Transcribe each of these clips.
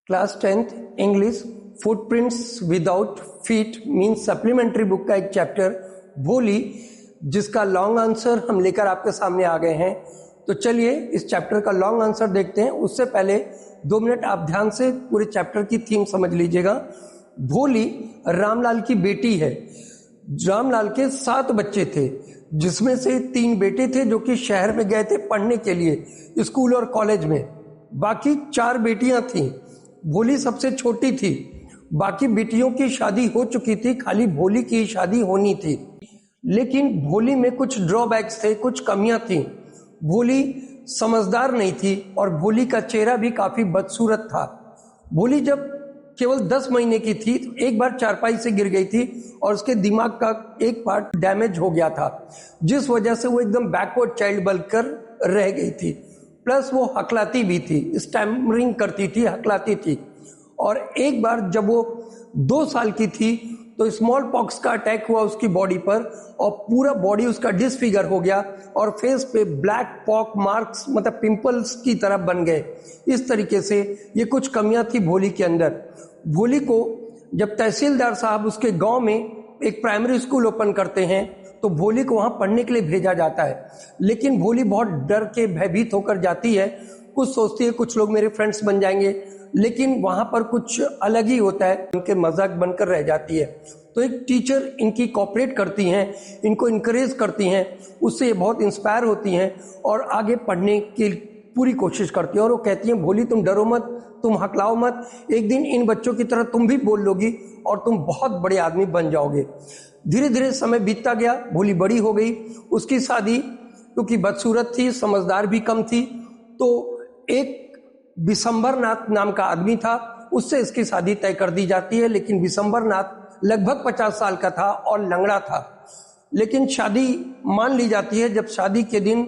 Class 10th English footprints without feet means supplementary book का एक chapter भोली, जिसका लॉन्ग आंसर हम लेकर आपके सामने आ गए हैं। तो चलिए इस चैप्टर का लॉन्ग आंसर देखते हैं। उससे पहले 2 मिनट आप ध्यान से पूरे चैप्टर की थीम समझ लीजिएगा। भोली रामलाल की बेटी है। रामलाल के 7 बच्चे थे, जिसमें से 3 बेटे थे जो कि शहर में गए थे पढ़ने के लिए स्कूल और कॉलेज में। बाकी 4 बेटियां थीं। भोली सबसे छोटी थी। बाकी बेटियों की शादी हो चुकी थी, खाली भोली की शादी होनी थी। लेकिन भोली में कुछ ड्रॉबैक्स थे, कुछ कमियां थीं। भोली समझदार नहीं थी और भोली का चेहरा भी काफी बदसूरत था। भोली जब केवल 10 महीने की थी तो एक बार चारपाई से गिर गई थी और उसके दिमाग का एक पार्ट डैमेज हो गया था, जिस वजह से वो एकदम बैकवर्ड चाइल्ड बनकर रह गई थी। प्लस वो हकलाती भी थी, स्टैमरिंग करती थी, हकलाती थी। और एक बार जब वो 2 साल की थी तो स्मॉल पॉक्स का अटैक हुआ उसकी बॉडी पर और पूरा बॉडी उसका डिसफिगर हो गया और फेस पे ब्लैक पॉक मार्क्स मतलब पिंपल्स की तरह बन गए। इस तरीके से ये कुछ कमियां थी भोली के अंदर। भोली को जब तहसीलदार साहब उसके गांव में एक प्राइमरी स्कूल ओपन करते हैं तो भोली को वहां पढ़ने के लिए भेजा जाता है। लेकिन भोली बहुत डर के भयभीत होकर जाती है। कुछ सोचती है कुछ लोग मेरे फ्रेंड्स बन जाएंगे, लेकिन वहां पर कुछ अलग ही होता है, उनके मजाक बनकर रह जाती है। तो एक टीचर इनकी कोऑपरेट करती हैं, इनको इनकरेज करती हैं, उससे ये बहुत इंस्पायर होती हैं और आगे पढ़ने की पूरी कोशिश करती हैं। और वो कहती हैं भोली तुम डरो मत, तुम हकलाओ मत, एक दिन इन बच्चों की तरह तुम भी बोल लोगी और तुम बहुत बड़े आदमी बन जाओगे। धीरे धीरे समय बीतता गया, भोली बड़ी हो गई। उसकी शादी, क्योंकि बदसूरत थी, समझदार भी कम थी, तो एक विशंबरनाथ नाम का आदमी था, उससे इसकी शादी तय कर दी जाती है। लेकिन विशंबरनाथ लगभग 50 साल का था और लंगड़ा था। लेकिन शादी मान ली जाती है। जब शादी के दिन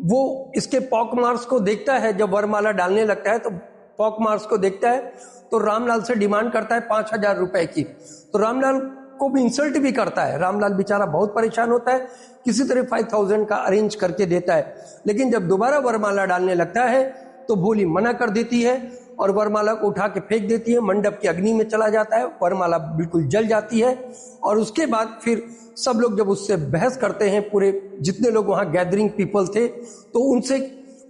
वो इसके पॉक मार्क्स को देखता है, जब वरमाला डालने लगता है तो पॉक मार्क्स को देखता है तो रामलाल से डिमांड करता है 5,000 रुपए की। तो रामलाल को भी इंसल्ट भी करता है। रामलाल बेचारा बहुत परेशान होता है, किसी तरह 5,000 का अरेंज करके देता है। लेकिन जब दोबारा वरमाला डालने लगता है तो भोली मना कर देती है और वरमाला को उठा के फेंक देती है। मंडप की अग्नि में चला जाता है, वरमाला बिल्कुल जल जाती है। और उसके बाद फिर सब लोग जब उससे बहस करते हैं, पूरे जितने लोग वहां गैदरिंग पीपल थे, तो उनसे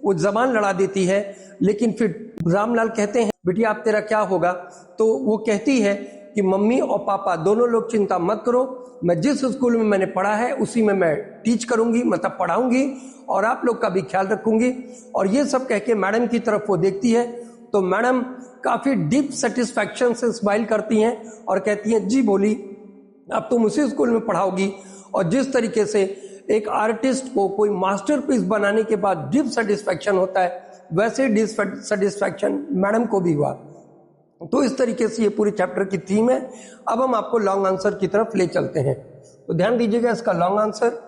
वो जबान लड़ा देती है। लेकिन फिर रामलाल कहते हैं बेटी आप तेरा क्या होगा? तो वो कहती है कि मम्मी और पापा दोनों लोग चिंता मत करो, मैं जिस स्कूल में मैंने पढ़ा है उसी में मैं टीच करूंगी, मतलब पढ़ाऊंगी और आप लोग का भी ख्याल रखूंगी। और ये सब कह के मैडम की तरफ वो देखती है तो मैडम काफी डीप सेटिस्फैक्शन से स्माइल करती हैं और कहती हैं जी भोली अब तुम उसी स्कूल में पढ़ाओगी। और जिस तरीके से एक आर्टिस्ट को कोई मास्टरपीस बनाने के बाद डीप सेटिस्फैक्शन होता है, वैसे डीप सेटिस्फैक्शन मैडम को भी हुआ। तो इस तरीके से ये पूरी चैप्टर की थीम है। अब हम आपको लॉन्ग आंसर की तरफ ले चलते हैं। तो ध्यान दीजिएगा इसका लॉन्ग आंसर।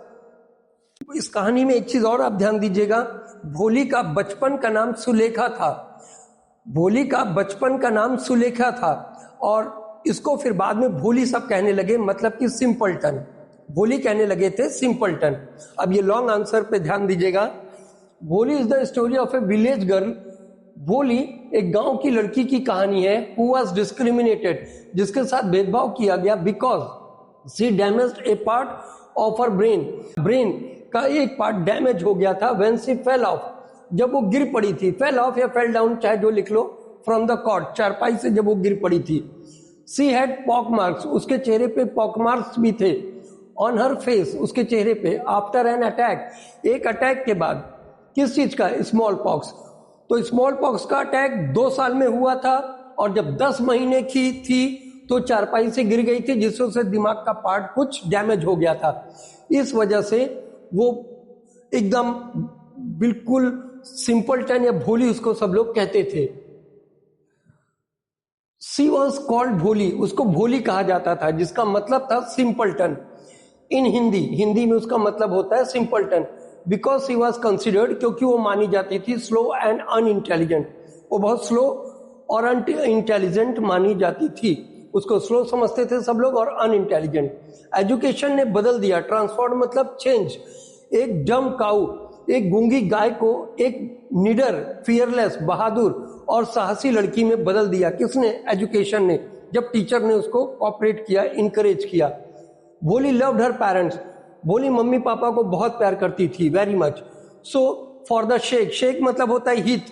इस कहानी में एक चीज और आप ध्यान दीजिएगा, भोली का बचपन का नाम सुलेखा था। भोली का बचपन का नाम सुलेखा था और इसको फिर बाद में भोली सब कहने लगे, मतलब कि सिंपलटन। भोली कहने लगे थे सिंपलटन। अब ये लॉन्ग आंसर पे ध्यान दीजिएगा। भोली is the story of A village girl. भोली एक गांव की लड़की की कहानी है हु वाज डिस्क्रिमिनेटेड, जिसके साथ भेदभाव किया गया because she damaged A part of her brain. Brain का एक पार्ट डैमेज हो गया था व्हेन शी फेल ऑफ, जब वो गिर पड़ी थी। फेल ऑफ या फेल डाउन चाहे जो लिख लो, फ्रॉम द कॉर्ड, चारपाई से जब वो गिर पड़ी थी। शी हैड पॉक मार्क्स, उसके चेहरे पे पॉक मार्क्स भी थे। ऑन हर फेस, उसके चेहरे पे। आफ्टर एन अटैक, एक अटैक के बाद। किस चीज का? Small pox. तो स्मॉल पॉक्स का अटैक 2 साल में हुआ था और जब 10 महीने की थी तो चारपाई से गिर गई थी, जिससे उसे दिमाग का पार्ट कुछ डैमेज हो गया था। इस वजह से वो एकदम बिल्कुल सिंपलटन या भोली उसको सब लोग कहते थे। शी वॉज कॉल्ड भोली, उसको भोली कहा जाता था, जिसका मतलब था सिंपलटन। इन हिंदी में उसका मतलब होता है simpleton. Because she was considered, क्योंकि वो मानी जाती थी स्लो एंड अनइंटेलिजेंट। वो बहुत स्लो और अनइंटेलिजेंट मानी जाती थी। उसको स्लो समझते थे सब लोग और अनइंटेलिजेंट। एजुकेशन ने बदल दिया, ट्रांसफॉर्म मतलब चेंज। एक डम काऊ, एक गूंगी गाय को एक निडर, फियरलेस, बहादुर और साहसी लड़की में बदल दिया। किसने? एजुकेशन ने, जब टीचर ने उसको कोऑपरेट किया, इनकरेज किया। Bholi loved her parents, Bholi mummy papa को बहुत प्यार करती थी, very much. So for the sake, sake मतलब होता है हित,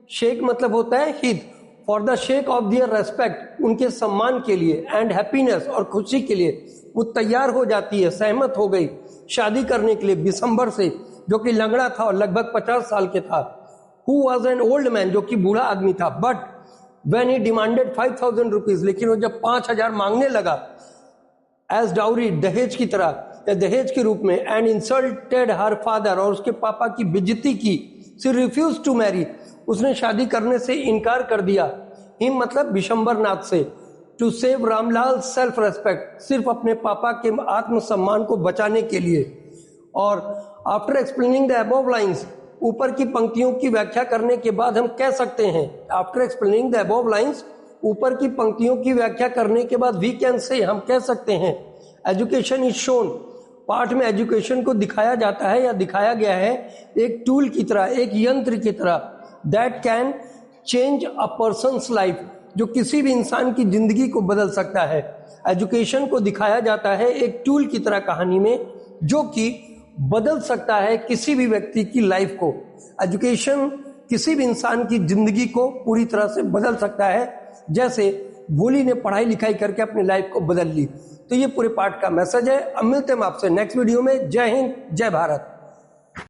शेक मतलब होता है हित, for the sake of their respect, उनके सम्मान के लिए, एंड हैप्पीनेस और खुशी के लिए वो तैयार हो जाती है, सहमत हो गई शादी करने के लिए बिशंबर से, जो कि लंगड़ा था और लगभग 50 साल के था। Who was an old man, जो कि बूढ़ा आदमी था। But when he demanded 5,000 rupees, लेकिन वो जब 5,000 मांगने लगा एज डाउरी, दहेज की तरह या दहेज के रूप में, एंड इंसल्टेड हर फादर, और उसके पापा की बेइज्जती की, शी रिफ्यूज टू मैरी, उसने शादी करने से इनकार कर दिया। हिम मतलब बिशंबर नाथ से, to save Ramlal self respect, सिर्फ अपने पापा के आत्मसम्मान को बचाने के लिए। और after explaining the above lines, ऊपर की पंक्तियों की व्याख्या करने के बाद हम कह सकते हैं, after explaining the above lines, ऊपर की पंक्तियों की व्याख्या करने के बाद वी कैन से, हम कह सकते हैं, एजुकेशन इज शोन, पाठ में एजुकेशन को दिखाया जाता है या दिखाया गया है एक टूल की तरह, एक यंत्र की तरह, that can change a persons life, जो किसी भी इंसान की जिंदगी को बदल सकता है। एजुकेशन को दिखाया जाता है एक टूल की तरह कहानी में, जो कि बदल सकता है किसी भी व्यक्ति की लाइफ को। एजुकेशन किसी भी इंसान की जिंदगी को पूरी तरह से बदल सकता है, जैसे भोली ने पढ़ाई लिखाई करके अपनी लाइफ को बदल ली। तो ये पूरे पाठ का मैसेज है। अब मिलते हैं आपसे नेक्स्ट वीडियो में। जय हिंद, जय भारत।